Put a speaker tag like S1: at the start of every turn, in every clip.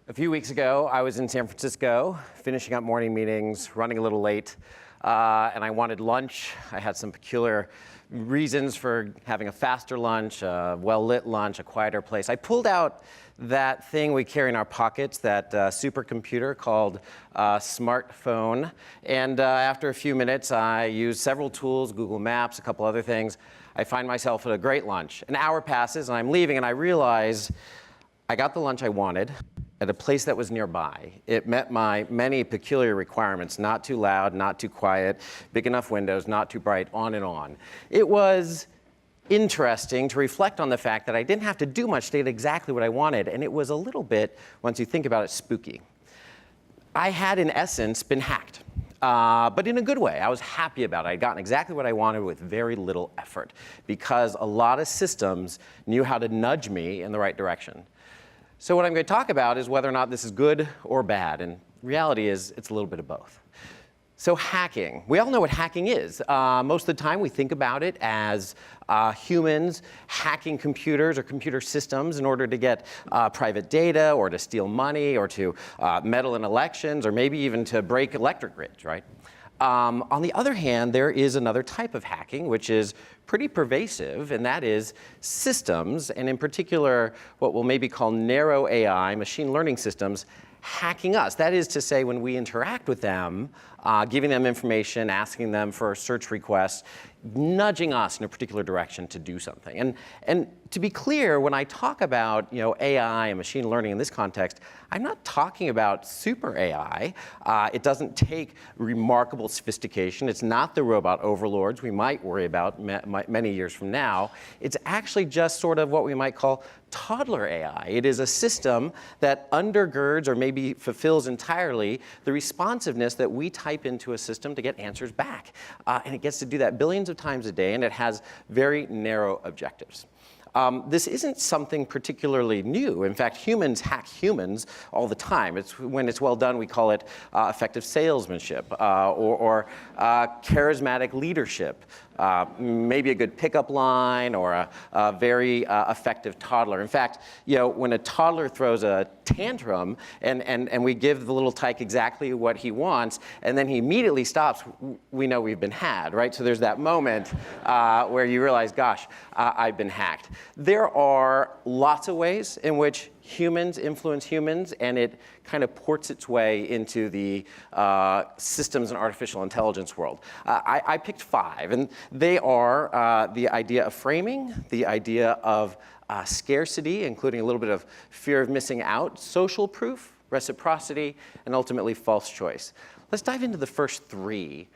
S1: A few weeks ago, I was in San Francisco, finishing up morning meetings, running a little late, and I wanted lunch. I had some peculiar reasons for having a faster lunch, a well-lit lunch, a quieter place. I pulled out that thing we carry in our pockets, that supercomputer called smartphone, and after a few minutes, I used several tools, Google Maps, a couple other things. I find myself at a great lunch. An hour passes, and I'm leaving, and I realize I got the lunch I wanted at a place that was nearby. It met my many peculiar requirements: not too loud, not too quiet, big enough windows, not too bright, on and on. It was interesting to reflect on the fact that I didn't have to do much to get exactly what I wanted, and it was a little bit, once you think about it, spooky. I had, in essence, been hacked. But in a good way. I was happy about it. I'd gotten exactly what I wanted with very little effort, because a lot of systems knew how to nudge me in the right direction. So what I'm going to talk about is whether or not this is good or bad, and reality is it's a little bit of both. So hacking. We all know what hacking is. Most of the time we think about it as humans hacking computers or computer systems in order to get private data, or to steal money, or to meddle in elections, or maybe even to break electric grids, right? On the other hand, there is another type of hacking which is pretty pervasive, and that is systems, and in particular what we'll maybe call narrow AI, machine learning systems, hacking us. That is to say, when we interact with them, giving them information, asking them for search requests, nudging us in a particular direction to do something. And to be clear, when I talk about AI and machine learning in this context, I'm not talking about super AI. It doesn't take remarkable sophistication. It's not the robot overlords we might worry about many years from now. It's actually just sort of what we might call toddler AI. It is a system that undergirds or maybe fulfills entirely the responsiveness that we type into a system to get answers back. And it gets to do that billions of times a day, and it has very narrow objectives. This isn't something particularly new. In fact, humans hack humans all the time. When it's well done, we call it effective salesmanship or charismatic leadership. Maybe a good pickup line, or a very effective toddler. In fact, when a toddler throws a tantrum and we give the little tyke exactly what he wants, and then he immediately stops, we know we've been had, right? So there's that moment where you realize, gosh, I've been hacked. There are lots of ways in which humans influence humans, and it kind of ports its way into the systems and artificial intelligence world. I picked 5, and they are the idea of framing, the idea of scarcity, including a little bit of fear of missing out, social proof, reciprocity, and ultimately false choice. Let's dive into the first 3.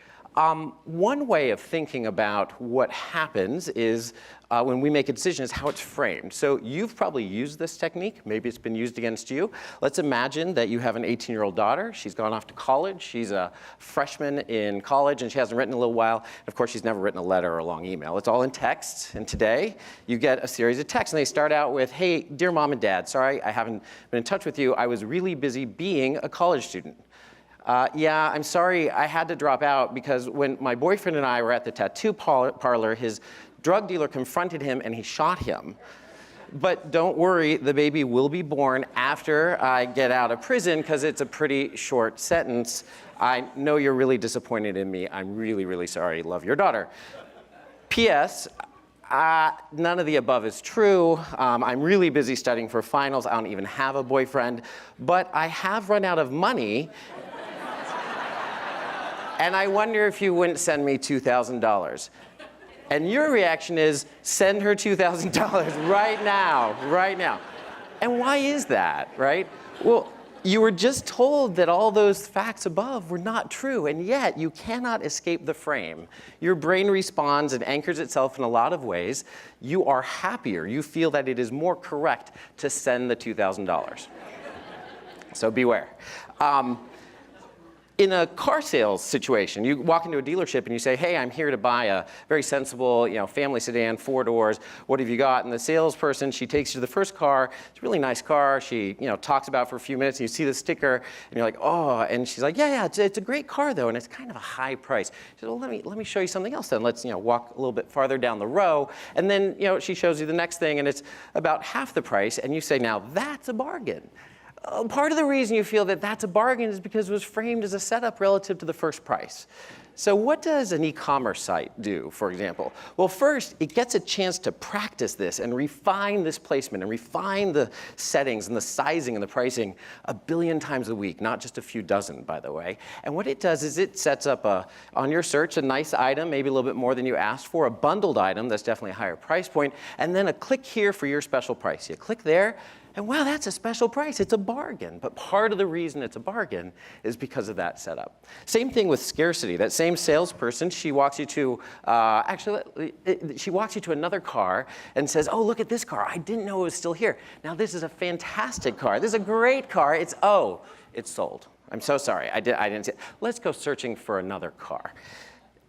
S1: One way of thinking about what happens is when we make a decision is how it's framed. So you've probably used this technique. Maybe it's been used against you. Let's imagine that you have an 18-year-old daughter. She's gone off to college. She's a freshman in college, and she hasn't written in a little while. Of course, she's never written a letter or a long email. It's all in text. And today, you get a series of texts. And they start out with, hey, dear mom and dad, sorry I haven't been in touch with you. I was really busy being a college student. Yeah, I'm sorry, I had to drop out because when my boyfriend and I were at the tattoo parlor, his drug dealer confronted him and he shot him. But don't worry, the baby will be born after I get out of prison, because it's a pretty short sentence. I know you're really disappointed in me. I'm really, really sorry. Love, your daughter. P.S. None of the above is true. I'm really busy studying for finals. I don't even have a boyfriend. But I have run out of money. And I wonder if you wouldn't send me $2,000. And your reaction is, send her $2,000 right now, right now. And why is that, right? Well, you were just told that all those facts above were not true, and yet you cannot escape the frame. Your brain responds and anchors itself in a lot of ways. You are happier. You feel that it is more correct to send the $2,000. So beware. In a car sales situation, you walk into a dealership and you say, hey, I'm here to buy a very sensible, family sedan, 4 doors. What have you got? And the salesperson, she takes you to the first car. It's a really nice car. She, talks about it for a few minutes. And you see the sticker, and you're like, oh. And she's like, yeah, it's a great car though, and it's kind of a high price. She says, well, let me show you something else then. Let's, walk a little bit farther down the row. And then, she shows you the next thing, and it's about half the price. And you say, now that's a bargain. Part of the reason you feel that that's a bargain is because it was framed as a setup relative to the first price. So what does an e-commerce site do, for example? Well, first, it gets a chance to practice this and refine this placement and refine the settings and the sizing and the pricing 1 billion times a week, not just a few dozen, by the way. And what it does is it sets up, on your search, a nice item, maybe a little bit more than you asked for, a bundled item that's definitely a higher price point, and then a click here for your special price. You click there, and wow, that's a special price. It's a bargain. But part of the reason it's a bargain is because of that setup. Same thing with scarcity. That same salesperson, she walks you to, she walks you to another car and says, oh, look at this car. I didn't know it was still here. Now, this is a fantastic car. This is a great car. It's sold. I'm so sorry. I didn't see it. Let's go searching for another car.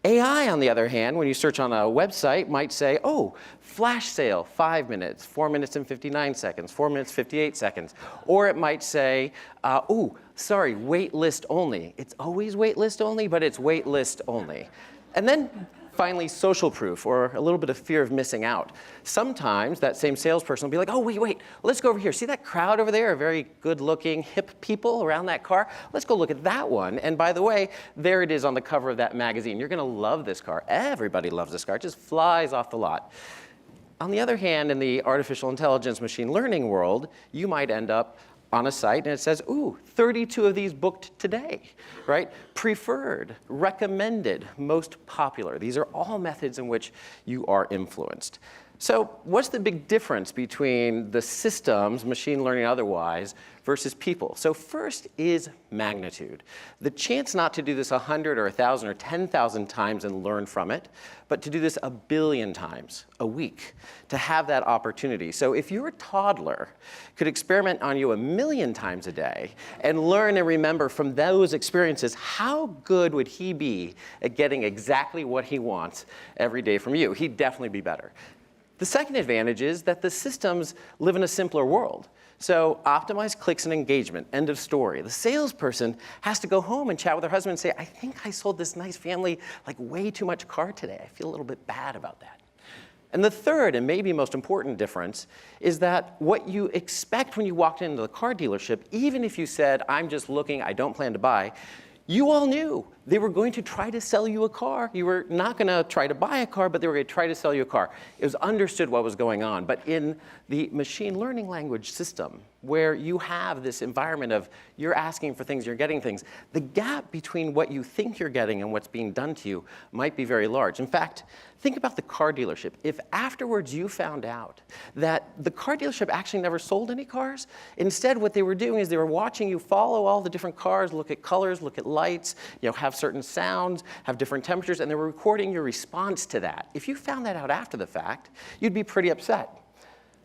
S1: AI, on the other hand, when you search on a website, might say, oh, flash sale, 5 minutes, 4 minutes and 59 seconds, 4 minutes, 58 seconds. Or it might say, oh, sorry, wait list only. It's always wait list only, but it's wait list only. And then finally, social proof, or a little bit of fear of missing out. Sometimes that same salesperson will be like, oh, wait, let's go over here. See that crowd over there, very good-looking, hip people around that car? Let's go look at that one. And by the way, there it is on the cover of that magazine. You're going to love this car. Everybody loves this car. It just flies off the lot. On the other hand, in the artificial intelligence machine learning world, you might end up on a site and it says, ooh, 32 of these booked today, right? Preferred, recommended, most popular. These are all methods in which you are influenced. So what's the big difference between the systems, machine learning otherwise, versus people? So first is magnitude. The chance not to do this 100 or 1,000 or 10,000 times and learn from it, but to do this 1 billion times a week, to have that opportunity. So if your toddler could experiment on you 1 million times a day and learn and remember from those experiences, how good would he be at getting exactly what he wants every day from you? He'd definitely be better. The second advantage is that the systems live in a simpler world. So optimize clicks and engagement, end of story. The salesperson has to go home and chat with her husband and say, I think I sold this nice family like way too much car today. I feel a little bit bad about that. And the third, and maybe most important difference, is that what you expect when you walked into the car dealership, even if you said, I'm just looking, I don't plan to buy, you all knew they were going to try to sell you a car. You were not going to try to buy a car, but they were going to try to sell you a car. It was understood what was going on. But in the machine learning language system, where you have this environment of you're asking for things, you're getting things, the gap between what you think you're getting and what's being done to you might be very large. In fact, think about the car dealership. If afterwards you found out that the car dealership actually never sold any cars, instead what they were doing is they were watching you follow all the different cars, look at colors, look at lights, have certain sounds, have different temperatures, and they were recording your response to that. If you found that out after the fact, you'd be pretty upset.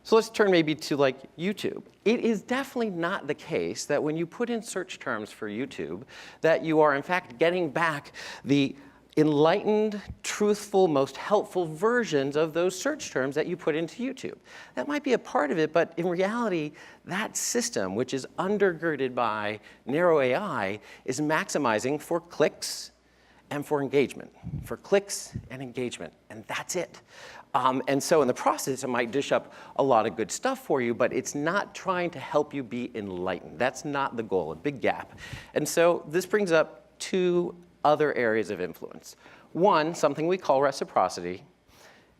S1: So let's turn maybe to like YouTube. It is definitely not the case that when you put in search terms for YouTube, that you are in fact getting back the enlightened, truthful, most helpful versions of those search terms that you put into YouTube. That might be a part of it, but in reality, that system, which is undergirded by narrow AI, is maximizing for clicks and for engagement. For clicks and engagement, and that's it. And so in the process, it might dish up a lot of good stuff for you, but it's not trying to help you be enlightened. That's not the goal, a big gap. And so this brings up two other areas of influence. One, something we call reciprocity,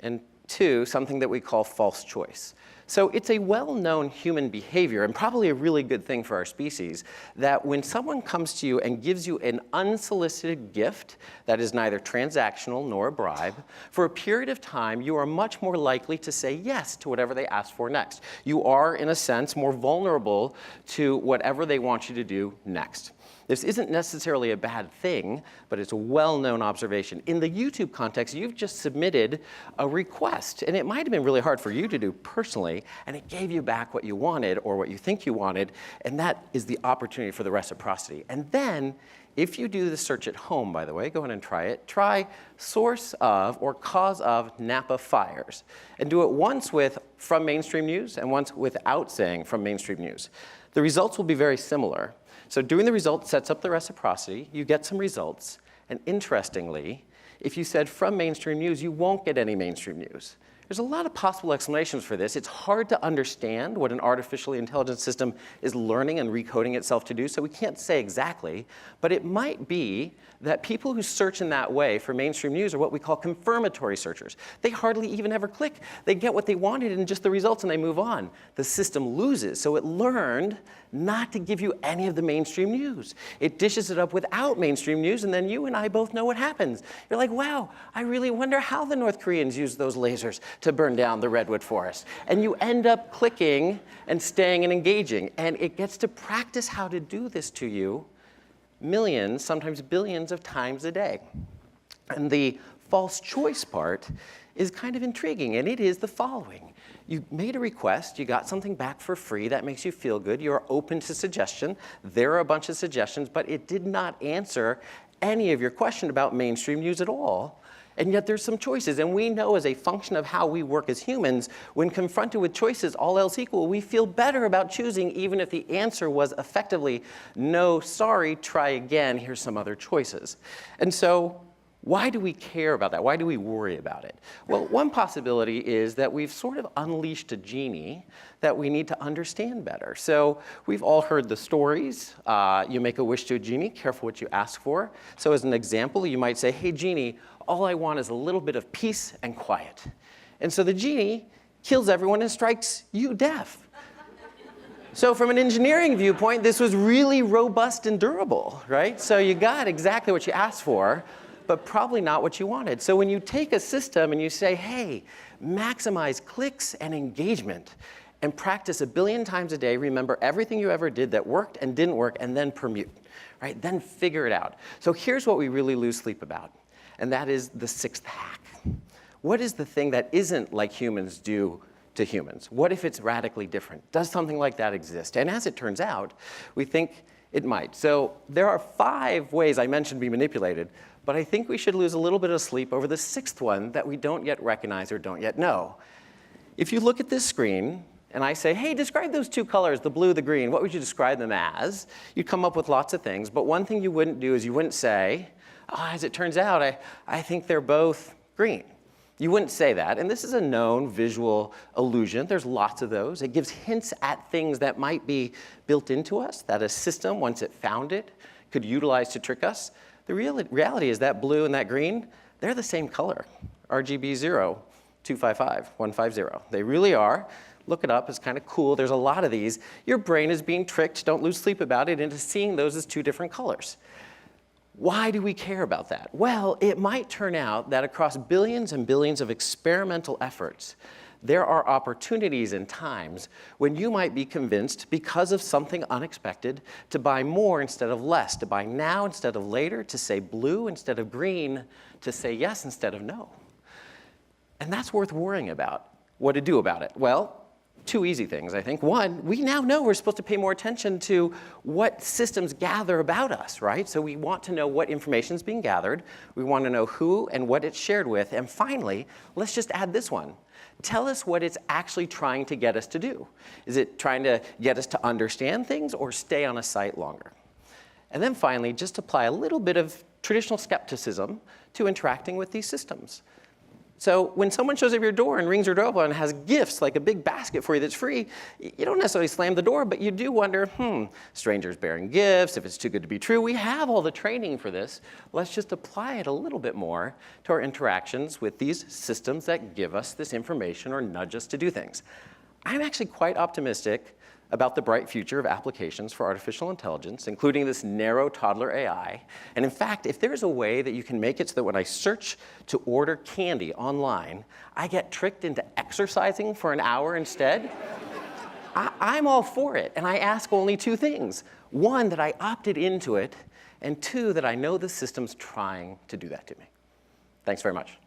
S1: and two, something that we call false choice. So it's a well-known human behavior, and probably a really good thing for our species, that when someone comes to you and gives you an unsolicited gift that is neither transactional nor a bribe, for a period of time, you are much more likely to say yes to whatever they ask for next. You are, in a sense, more vulnerable to whatever they want you to do next. This isn't necessarily a bad thing, but it's a well-known observation. In the YouTube context, you've just submitted a request, and it might have been really hard for you to do personally, and it gave you back what you wanted or what you think you wanted, and that is the opportunity for the reciprocity. And then, if you do the search at home, by the way, go ahead and try it. Try source of or cause of Napa fires, and do it once with from mainstream news and once without saying from mainstream news. The results will be very similar. So doing the result sets up the reciprocity. You get some results. And interestingly, if you said from mainstream news, you won't get any mainstream news. There's a lot of possible explanations for this. It's hard to understand what an artificially intelligent system is learning and recoding itself to do, so we can't say exactly. But it might be that people who search in that way for mainstream news are what we call confirmatory searchers. They hardly even ever click. They get what they wanted and just the results, and they move on. The system loses, so it learned not to give you any of the mainstream news. It dishes it up without mainstream news, and then you and I both know what happens. You're like, wow, I really wonder how the North Koreans use those lasers to burn down the redwood forest. And you end up clicking and staying and engaging. And it gets to practice how to do this to you millions, sometimes billions of times a day. And the false choice part is kind of intriguing, and it is the following. You made a request, you got something back for free, that makes you feel good, you're open to suggestion, there are a bunch of suggestions, but it did not answer any of your question about mainstream news at all. And yet there's some choices, and we know as a function of how we work as humans, when confronted with choices, all else equal, we feel better about choosing even if the answer was effectively, no, sorry, try again, here's some other choices. And so, why do we care about that? Why do we worry about it? Well, one possibility is that we've sort of unleashed a genie that we need to understand better. So we've all heard the stories. You make a wish to a genie, careful what you ask for. So as an example, you might say, hey, genie, all I want is a little bit of peace and quiet. And so the genie kills everyone and strikes you deaf. So from an engineering viewpoint, this was really robust and durable, right? So you got exactly what you asked for, but probably not what you wanted. So when you take a system and you say, hey, maximize clicks and engagement, and practice 1 billion times a day, remember everything you ever did that worked and didn't work, and then permute, right? Then figure it out. So here's what we really lose sleep about, and that is the 6th hack. What is the thing that isn't like humans do to humans? What if it's radically different? Does something like that exist? And as it turns out, we think it might. So there are 5 ways I mentioned be manipulated, but I think we should lose a little bit of sleep over the 6th one that we don't yet recognize or don't yet know. If you look at this screen, and I say, hey, describe those 2 colors, the blue, the green, what would you describe them as? You'd come up with lots of things, but one thing you wouldn't do is you wouldn't say, oh, as it turns out, I think they're both green. You wouldn't say that, and this is a known visual illusion. There's lots of those. It gives hints at things that might be built into us, that a system, once it found it, could utilize to trick us. The reality is that blue and that green, they're the same color, RGB 0, 255, 150. They really are. Look it up, it's kind of cool. There's a lot of these. Your brain is being tricked, don't lose sleep about it, into seeing those as 2 different colors. Why do we care about that? Well, it might turn out that across billions and billions of experimental efforts, there are opportunities and times when you might be convinced, because of something unexpected, to buy more instead of less, to buy now instead of later, to say blue instead of green, to say yes instead of no. And that's worth worrying about. What to do about it? Well, 2 easy things, I think. One, we now know we're supposed to pay more attention to what systems gather about us, right? So we want to know what information is being gathered. We want to know who and what it's shared with. And finally, let's just add this one. Tell us what it's actually trying to get us to do. Is it trying to get us to understand things or stay on a site longer? And then finally, just apply a little bit of traditional skepticism to interacting with these systems. So when someone shows up your door and rings your doorbell and has gifts, like a big basket for you that's free, you don't necessarily slam the door, but you do wonder, strangers bearing gifts, if it's too good to be true. We have all the training for this. Let's just apply it a little bit more to our interactions with these systems that give us this information or nudge us to do things. I'm actually quite optimistic about the bright future of applications for artificial intelligence, including this narrow toddler AI. And in fact, if there's a way that you can make it so that when I search to order candy online, I get tricked into exercising for an hour instead, I'm all for it. And I ask only 2 things. 1, that I opted into it, and 2, that I know the system's trying to do that to me. Thanks very much.